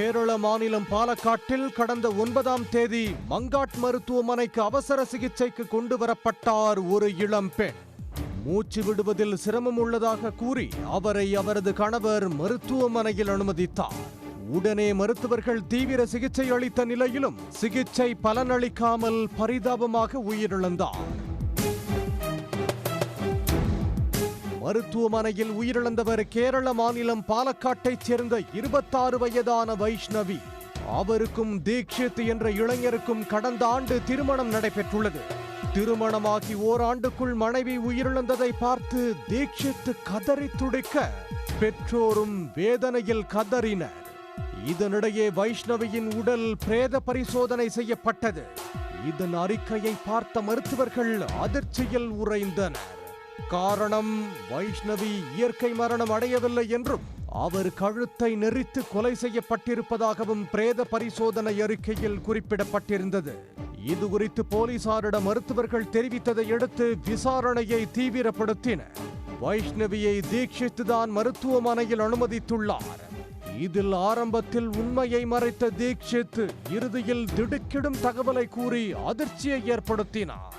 கேரள மாநிலம் பாலக்காட்டில் கடந்த 9ஆம் தேதி மங்காட் மருத்துவமனைக்கு அவசர சிகிச்சைக்கு கொண்டு வரப்பட்டார் ஒரு இளம் பெண். மூச்சு விடுவதில் சிரமம் உள்ளதாக கூறி அவரை அவரது கணவர் மருத்துவமனையில் அனுமதித்தார். உடனே மருத்துவர்கள் தீவிர சிகிச்சை அளித்த நிலையிலும் சிகிச்சை பலனளிக்காமல் பரிதாபமாக உயிரிழந்தார். மருத்துவமனையில் உயிரிழந்தவர் கேரள மாநிலம் பாலக்காட்டைச் சேர்ந்த 26 வயதான வைஷ்ணவி. அவருக்கும் தீக்ஷித் என்ற இளைஞருக்கும் கடந்த ஆண்டு திருமணம் நடைபெற்றுள்ளது. திருமணமாகி ஓராண்டுக்குள் மனைவி உயிரிழந்ததை பார்த்து தீக்ஷித் கதறி துடிக்க பெற்றோரும் வேதனையில் கதறினர். இதனிடையே வைஷ்ணவியின் உடல் பிரேத பரிசோதனை செய்யப்பட்டது. இதன் அறிக்கையை பார்த்த மருத்துவர்கள் அதிர்ச்சியில் உறைந்தனர். காரணம், வைஷ்ணவி இயற்கை மரணம் அடையவில்லை என்றும் அவர் கழுத்தை நெரித்து கொலை செய்யப்பட்டிருப்பதாகவும் பிரேத பரிசோதனை அறிக்கையில் குறிப்பிடப்பட்டிருந்தது. இதுகுறித்து போலீசாரிடம் மருத்துவர்கள் தெரிவித்ததை அடுத்து விசாரணையை தீவிரப்படுத்தினர். வைஷ்ணவியை தீக்ஷித் தான் மருத்துவமனையில் அனுமதித்துள்ளார். இதில் ஆரம்பத்தில் உண்மையை மறைத்த தீக்ஷித் இறுதியில் திடுக்கிடும் தகவலை கூறி அதிர்ச்சியை ஏற்படுத்தினார்.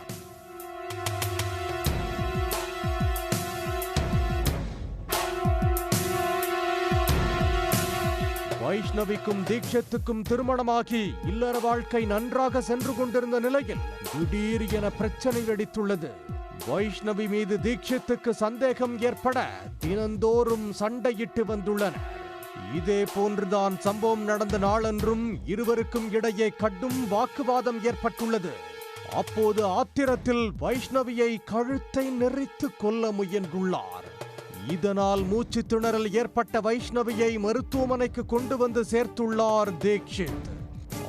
வைஷ்ணவிக்கும் தீக்ஷித்துக்கும் திருமணமாகி இல்லற வாழ்க்கை நன்றாக சென்று கொண்டிருந்த நிலையில் திடீர் என பிரச்சனை வெடித்துள்ளது. வைஷ்ணவி மீது தீக்ஷித்துக்கு சந்தேகம் ஏற்பட தினந்தோறும் சண்டையிட்டு வந்துள்ளனர். இதே போன்றுதான் சம்பவம் நடந்த நாளன்றும் இருவருக்கும் இடையே கடும் வாக்குவாதம் ஏற்பட்டுள்ளது. அப்போது ஆத்திரத்தில் வைஷ்ணவியை கழுத்தை நெரித்து கொல்ல முயன்றுள்ளார். இதனால் மூச்சு திணறல் ஏற்பட்ட வைஷ்ணவியை மருத்துவமனைக்கு கொண்டு வந்து சேர்த்துள்ளார் தீக்ஷித்.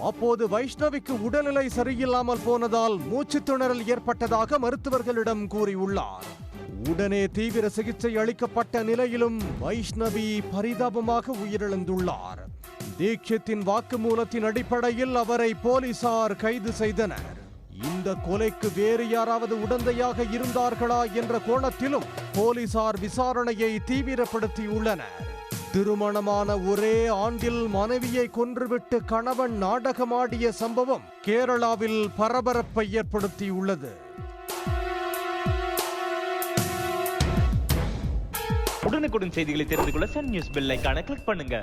அப்போது வைஷ்ணவிக்கு உடல்நிலை சரியில்லாமல் போனதால் மூச்சு திணறல் ஏற்பட்டதாக மருத்துவர்களிடம் கூறியுள்ளார். உடனே தீவிர சிகிச்சை அளிக்கப்பட்ட நிலையிலும் வைஷ்ணவி பரிதாபமாக உயிரிழந்துள்ளார். தீக்ஷித்தின் வாக்குமூலத்தின் அடிப்படையில் அவரை போலீசார் கைது செய்தனர். இந்த கொலைக்கு வேறு யாராவது உடந்தையாக இருந்தார்களா என்ற கோணத்திலும் போலீசார் விசாரணையை தீவிரப்படுத்தியுள்ளனர். திருமணமான ஒரே ஆண்டில் மனைவியை கொன்றுவிட்டு கணவன் நாடகமாடிய சம்பவம் கேரளாவில் பரபரப்பை ஏற்படுத்தியுள்ளது. உடனுக்குடன் செய்திகளை தெரிந்து கொள்ள சன் நியூஸ் பெல் ஐகானை கிளிக் பண்ணுங்க.